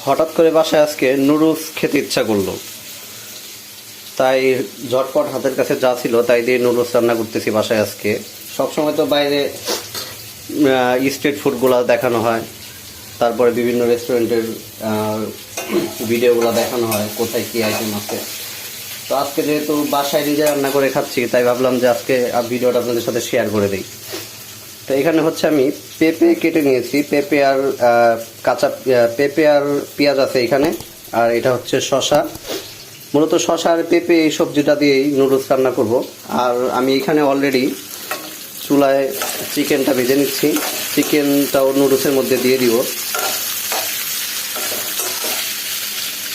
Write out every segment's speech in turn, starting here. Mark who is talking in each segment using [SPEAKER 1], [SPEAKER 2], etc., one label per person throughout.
[SPEAKER 1] হঠাৎ করে বাসায় আজকে নুডলস খেতে ইচ্ছা করলো, তাই ঝটপট হাতের কাছে যা ছিল তাই দিয়ে নুডলস রান্না করতেছি বাসায় আজকে। সবসময় তো বাইরে স্ট্রিট ফুডগুলো দেখানো হয়, তারপরে বিভিন্ন রেস্টুরেন্টের ভিডিওগুলো দেখানো হয় কোথায় কী আইটেম আছে। তো আজকে যেহেতু বাসায় নিজে রান্না করে খাচ্ছি, তাই ভাবলাম যে আজকে ভিডিওটা আপনাদের সাথে শেয়ার করে দিই। তো এখানে হচ্ছে আমি পেঁপে কেটে নিয়েছি, পেঁপে আর কাঁচা পেঁপে আর পেঁয়াজ আছে এখানে, আর এটা হচ্ছে শসা। মূলত শসা আর পেঁপে এই সবজিটা দিয়েই নুডলস রান্না করব। আর আমি এখানে অলরেডি চুলায় চিকেনটা ভেজে নিচ্ছি, চিকেনটাও নুডলসের মধ্যে দিয়ে দিব।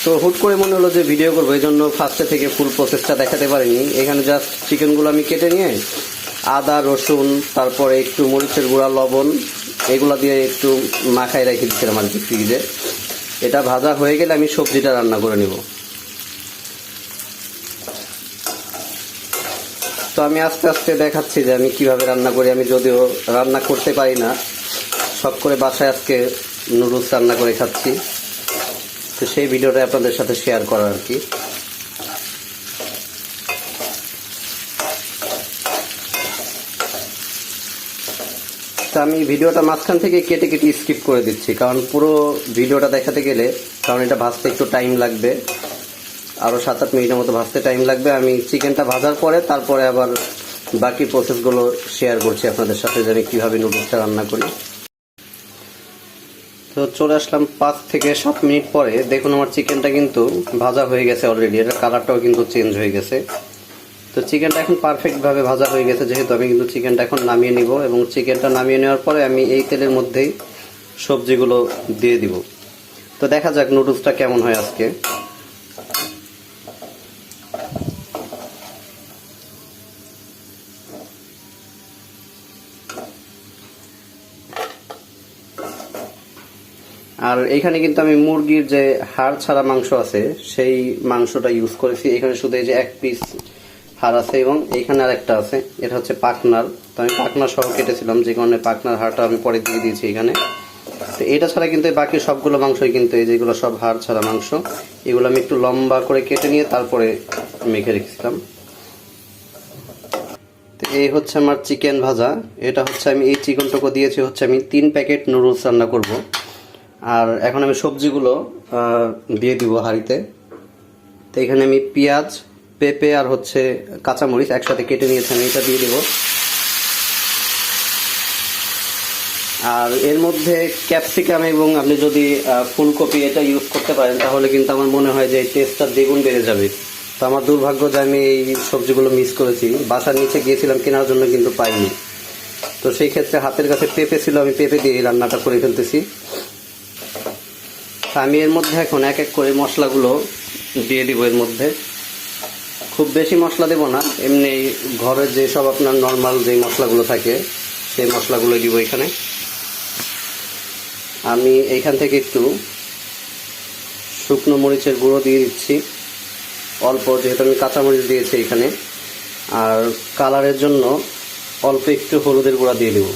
[SPEAKER 1] তো হুট করে মনে হলো যে ভিডিও করবো, এই জন্য ফার্স্টে থেকে ফুল প্রসেসটা দেখাতে পারিনি। এখানে জাস্ট চিকেনগুলো আমি কেটে নিয়ে আদা রসুন তারপরে একটু মরিচের গুঁড়া লবণ এগুলো দিয়ে একটু মাখায় রেখে দিচ্ছিলাম আর কি ফ্রিজে। এটা ভাজা হয়ে গেলে আমি সবজিটা রান্না করে নিব। তো আমি আস্তে আস্তে দেখাচ্ছি যে আমি কিভাবে রান্না করি। আমি যদিও রান্না করতে পারি না, শখ করে বাসায় আজকে নুডলস রান্না করে খাচ্ছি, তো সেই ভিডিওটা আপনাদের সাথে শেয়ার করার আর কি। তো আমি ভিডিওটা মাঝখান থেকে কেটে কেটে স্কিপ করে দিচ্ছি, কারণ পুরো ভিডিওটা দেখাতে গেলে, কারণ এটা ভাজতে একটু টাইম লাগবে, আরও 7-8 মিনিটের মতো ভাজতে টাইম লাগবে। আমি চিকেনটা ভাজার পরে তারপরে আবার বাকি প্রসেসগুলো শেয়ার করছি আপনাদের সাথে, যে আমি কীভাবে নুডলসটা রান্না করি। তো চলে আসলাম 5 থেকে 7 মিনিট পরে। দেখুন আমার চিকেনটা কিন্তু ভাজা হয়ে গেছে অলরেডি, এটার কালারটাও কিন্তু চেঞ্জ হয়ে গেছে। তো চিকেনটা এখন পারফেক্টভাবে ভাজা হয়ে গেছে, যেহেতু আমি কিন্তু চিকেনটা এখন নামিয়ে নিব, এবং চিকেনটা নামিয়ে নেওয়ার পরে আমি এই তেলের মধ্যেই সবজিগুলো দিয়ে দিব। তো দেখা যাক নুডলসটা কেমন হয় আজকে। আর এখানে কিন্তু আমি মুরগির যে হাড় ছাড়া মাংস আছে সেই মাংসটা ইউজ করেছি। এখানে শুধু এই যে 1 পিস হাড় আছে এবং এইখানে আর একটা আছে, এটা হচ্ছে পাকনার। তো আমি পাকনা সহ কেটেছিলাম, যে কারণে পাকনার হাড়টা আমি পরে দিয়ে দিয়েছি এখানে। তো এটা ছাড়া কিন্তু বাকি সবগুলো মাংসই কিন্তু এই যেগুলো সব হাড় ছাড়া মাংস, এগুলো আমি একটু লম্বা করে কেটে নিয়ে তারপরে মেখে রেখেছিলাম। তো এই হচ্ছে আমার চিকেন ভাজা। এটা হচ্ছে আমি এই চিকেনটুকু দিয়েছি হচ্ছে আমি 3 প্যাকেট নুডলস রান্না করব। আর এখন আমি সবজিগুলো দিয়ে দিব হাঁড়িতে। তো এখানে আমি পেঁয়াজ পেঁপে আর হচ্ছে কাঁচামরিচ একসাথে কেটে নিয়েছি, আমি এটা দিয়ে দিব। আর এর মধ্যে ক্যাপসিকাম এবং আপনি যদি ফুলকপি এটা ইউজ করতে পারেন, তাহলে কিন্তু আমার মনে হয় যে এই টেস্টটা দ্বিগুণ বেড়ে যাবে। তো আমার দুর্ভাগ্য যে আমি এই সবজিগুলো মিস করেছি, বাসার নিচে গিয়েছিলাম কেনার জন্য কিন্তু পাইনি। তো সেই ক্ষেত্রে হাতের কাছে পেঁপে ছিল, আমি পেঁপে দিয়ে রান্নাটা করে ফেলতেছি। আমি এর মধ্যে এখন এক এক করে মশলাগুলো দিয়ে দিব। এর মধ্যে খুব বেশি মশলা দেব না, এমনি ঘরের যেসব আপনার নর্মাল যে মশলাগুলো থাকে সেই মশলাগুলো দিব এখানে। আমি এইখান থেকে একটু শুকনো মরিচের গুঁড়ো দিয়ে দিচ্ছি অল্প, যেহেতু আমি কাঁচামরিচ দিয়েছি এখানে। আর কালারের জন্য অল্প একটু হলুদের গুঁড়া দিয়ে দেব।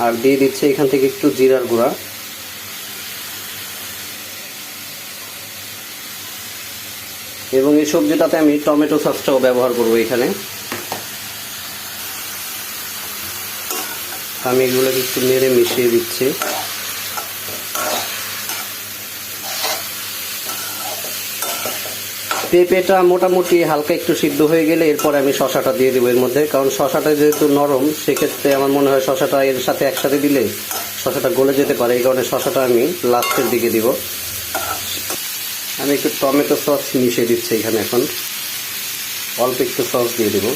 [SPEAKER 1] আর দিয়ে দিচ্ছি এখান থেকে একটু জিরার গুঁড়া। এবং এই সবজিটাতে আমি টমেটো সসটাও ব্যবহার করব এখানে। আমি এগুলোকে একটু নেড়ে মিশিয়ে দিচ্ছি। পেঁপেটা মোটামুটি হালকা একটু সিদ্ধ হয়ে গেলে এরপর আমি শসাটা দিয়ে দেবো এর মধ্যে, কারণ শসাটা যেহেতু নরম, সেক্ষেত্রে আমার মনে হয় শসাটা এর সাথে একসাথে দিলে শসাটা গলে যেতে পারে, এই কারণে শসাটা আমি লাস্টের দিকে দিব। আমি একটু টমেটো সস মিশিয়ে দিচ্ছি এখানে, এখন অল্প একটু সস দিয়ে দেব।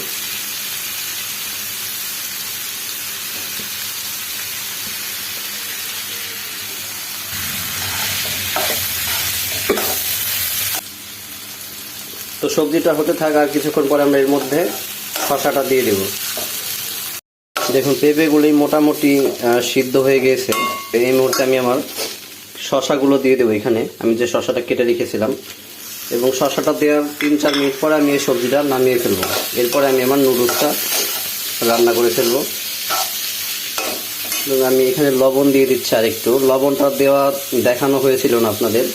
[SPEAKER 1] তো সবজিটা হতে থাকা আর কিছুক্ষণ পরে আমরা এর মধ্যে শসাটা দিয়ে দেব। দেখুন পেঁপেগুলি মোটামুটি সিদ্ধ হয়ে গিয়েছে। এই মুহূর্তে আমি আমার শসাগুলো দিয়ে দেবো এখানে, আমি যে শসাটা কেটে রেখেছিলাম। এবং শসাটা দেওয়ার 3-4 মিনিট পরে আমি এই সবজিটা নামিয়ে ফেলবো। এরপরে আমি আমার নুডলসটা রান্না করে ফেলবো। এবং আমি এখানে লবণ দিয়ে দিচ্ছি আর একটু। লবণটা দেওয়া দেখানো হয়েছিল না আপনাদের।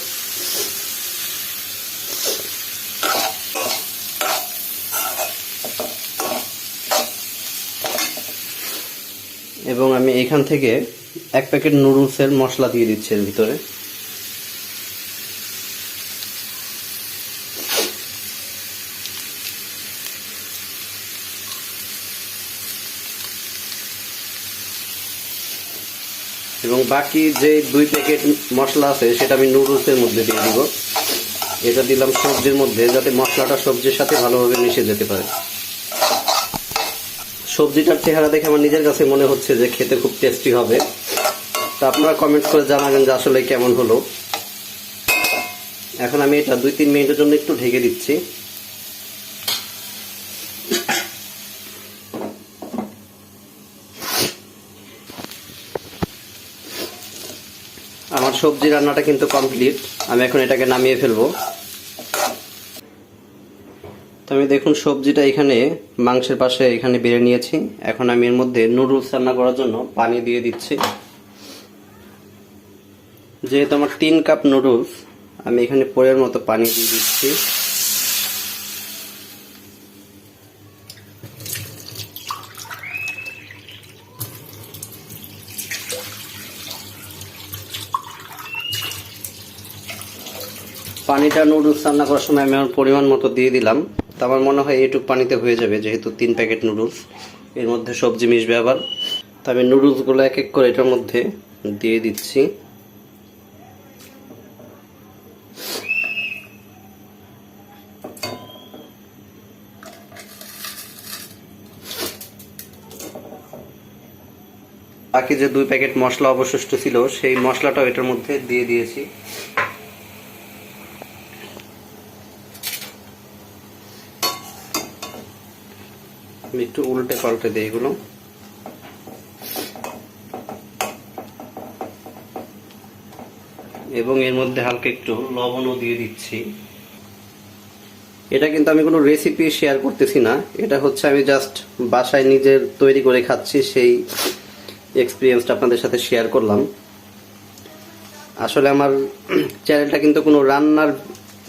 [SPEAKER 1] এবং আমি এখান থেকে 1 প্যাকেট নুডলসের মশলা দিয়ে দিচ্ছি এর ভিতরে। এবং বাকি যে 2 প্যাকেট মশলা আছে সেটা আমি নুডলসের মধ্যে দিয়ে দিব। এটা দিলাম সবজির মধ্যে, যাতে মশলাটা সবজির সাথে ভালোভাবে মিশে যেতে পারে। সবজিটার চেহারা দেখে আমার নিজের কাছে মনে হচ্ছে যে খেতে খুব টেস্টি হবে। তো আপনারা কমেন্ট করে জানাবেন যে আসলে কেমন হলো। এখন আমি এটা 2-3 মিনিটের জন্য একটু ঢেকে দিচ্ছি। আমার সবজি রান্নাটা কিন্তু কমপ্লিট। আমি এখন এটাকে নামিয়ে ফেলবো। তো আমি দেখুন সবজিটা এখানে মাংসের পাশে এখানে বেড়ে নিয়েছি। এখন আমি এর মধ্যে নুডলস রান্না করার জন্য পানি দিয়ে দিচ্ছি। যেহেতু আমার 3 কাপ নুডলস, আমি এখানে পরের মতো পানি দিয়ে দিচ্ছি। পানিটা নুডলস রান্না করার সময় আমি আমার পরিমাণ মতো দিয়ে দিলাম। তো আমার মনে হয় এইটুকু পানিতে হয়ে যাবে, যেহেতু 3 প্যাকেট নুডলস, এর মধ্যে সবজি মিশবে আবার। তো আমি নুডলসগুলো এক এক করে এটার মধ্যে দিয়ে দিচ্ছি। বাকি যে 2 প্যাকেট মশলা অবশিষ্ট ছিল সেই মশলাটাও এটার মধ্যে দিয়ে দিয়েছি। আমি একটু উল্টে পাল্টে দিই এগুলো। এবং এর মধ্যে হালকা একটু লবণও দিয়ে দিচ্ছি। এটা কিন্তু আমি কোনো রেসিপি শেয়ার করতেছি না, এটা হচ্ছে আমি জাস্ট বাসায় নিজের তৈরি করে খাচ্ছি, সেই এক্সপিরিয়েন্সটা আপনাদের সাথে শেয়ার করলাম। আসলে আমার চ্যানেলটা কিন্তু কোনো রান্নার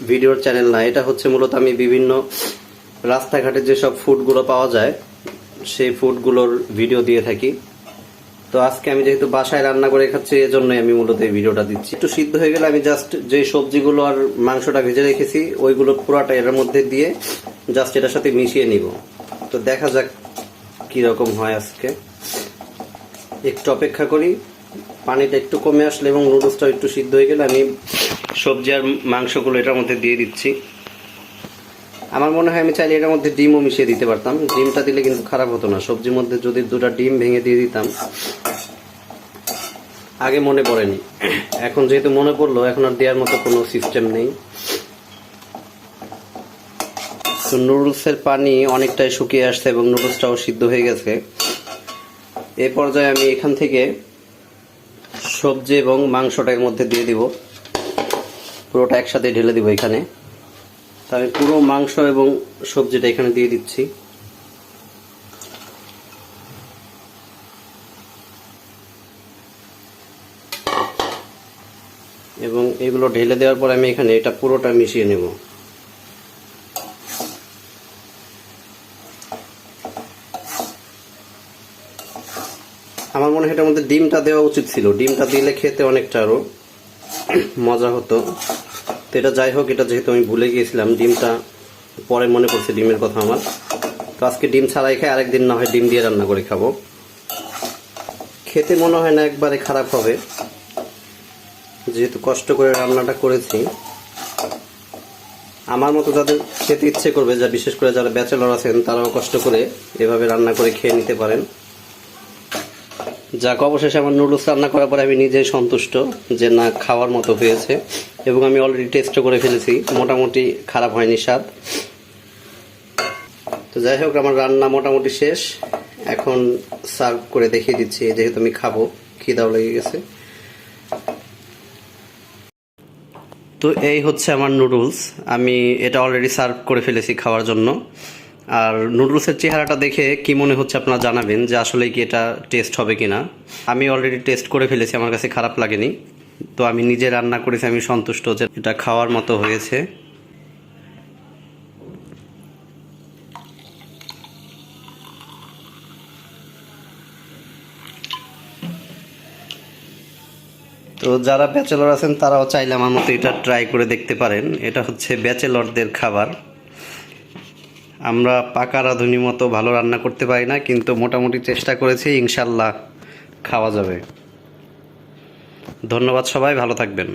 [SPEAKER 1] ভিডিওর চ্যানেল না, এটা হচ্ছে মূলত আমি বিভিন্ন রাস্তাঘাটে যেসব ফুডগুলো পাওয়া যায় সেই ফুডগুলোর ভিডিও দিয়ে থাকি। তো আজকে আমি যেহেতু বাসায় রান্না করে খাচ্ছি, এজন্যই আমি মূলত এই ভিডিওটা দিচ্ছি। একটু সিদ্ধ হয়ে গেলে আমি জাস্ট যে সবজিগুলো আর মাংসটা ভেজে রেখেছি ওইগুলো পুরাটা এর মধ্যে দিয়ে জাস্ট এটার সাথে মিশিয়ে নিব। তো দেখা যাক কিরকম হয় আজকে। একটু অপেক্ষা করি, পানিটা একটু কমে আসলে এবং নুডলসটা একটু সিদ্ধ হয়ে গেলে আমি সবজি আর মাংসগুলো এটার মধ্যে দিয়ে দিচ্ছি। আমার মনে হয় আমি চাইলে এটার মধ্যে ডিমও মিশিয়ে দিতে পারতাম, ডিমটা দিলে কিন্তু খারাপ হতো না। সবজির মধ্যে যদি 2টা ডিম ভেঙে দিয়ে দিতাম। আগে মনে পড়েনি, এখন যেহেতু মনে পড়লো এখন আর দেওয়ার মতো কোনো সিস্টেম নেই। তো নুডলসের পানি অনেকটাই শুকিয়ে আসছে এবং নুডলসটাও সিদ্ধ হয়ে গেছে। এই পর্যায়ে আমি এখান থেকে সবজি এবং মাংসটা এর মধ্যে দিয়ে দিব, পুরোটা একসাথে ঢেলে দিব এখানে। তো আমি পুরো মাংস এবং সবজিটা এখানে দিয়ে দিচ্ছি। এবং এগুলো ঢেলে দেওয়ার পর আমি এখানে এটা পুরোটা মিশিয়ে নেব। আমার মনে হয় এটার মধ্যে ডিমটা দেওয়া উচিত ছিল, ডিমটা দিলে খেতে অনেকটা আরো মজা হতো। তো এটা যাই হোক, এটা যেহেতু আমি ভুলে গিয়েছিলাম, ডিমটা পরে মনে পড়ছে ডিমের কথা আমার। তো আজকে ডিম ছাড়াই খাই, আরেকদিন না হয় ডিম দিয়ে রান্না করে খাবো। খেতে মনে হয় না একবারে খারাপ হবে, যেহেতু কষ্ট করে রান্নাটা করেছি। আমার মতো যাদের খেতে ইচ্ছে করবে, যা বিশেষ করে যারা ব্যাচেলর আছেন, তারাও কষ্ট করে এভাবে রান্না করে খেয়ে নিতে পারেন। যাক, অবশেষে আমার নুডলস রান্না করার পরে আমি নিজেই সন্তুষ্ট যে না, খাওয়ার মতো হয়েছে। এবং আমি অলরেডি টেস্টও করে ফেলেছি, মোটামুটি খারাপ হয়নি স্বাদ। তো যাই হোক, আমার রান্না মোটামুটি শেষ। এখন সার্ভ করে দেখিয়ে দিচ্ছি, যেহেতু আমি খাবো, খিদাও লেগে গেছে। তো এই হচ্ছে আমার নুডলস, আমি এটা অলরেডি সার্ভ করে ফেলেছি খাওয়ার জন্য। আর নুডলসের চেহারাটা দেখে কি মনে হচ্ছে আপনারা জানাবেন যে আসলে কি এটা টেস্ট হবে কিনা। আমি অলরেডি টেস্ট করে ফেলেছি, আমার কাছে খারাপ লাগেনি। তো আমি নিজে রান্না করেছি, আমি সন্তুষ্ট যে এটা খাওয়ার মতো হয়েছে। তো যারা ব্যাচেলর আছেন তারাও চাইলে আমার মতো এটা ট্রাই করে দেখতে পারেন। এটা হচ্ছে ব্যাচেলরদের খাবার। আমরা পাকা রাঁধুনি মতো ভালো রান্না করতে পারি না, কিন্তু মোটামুটি চেষ্টা করেছি, ইনশাল্লাহ খাওয়া যাবে। ধন্যবাদ, সবাই ভালো থাকবেন।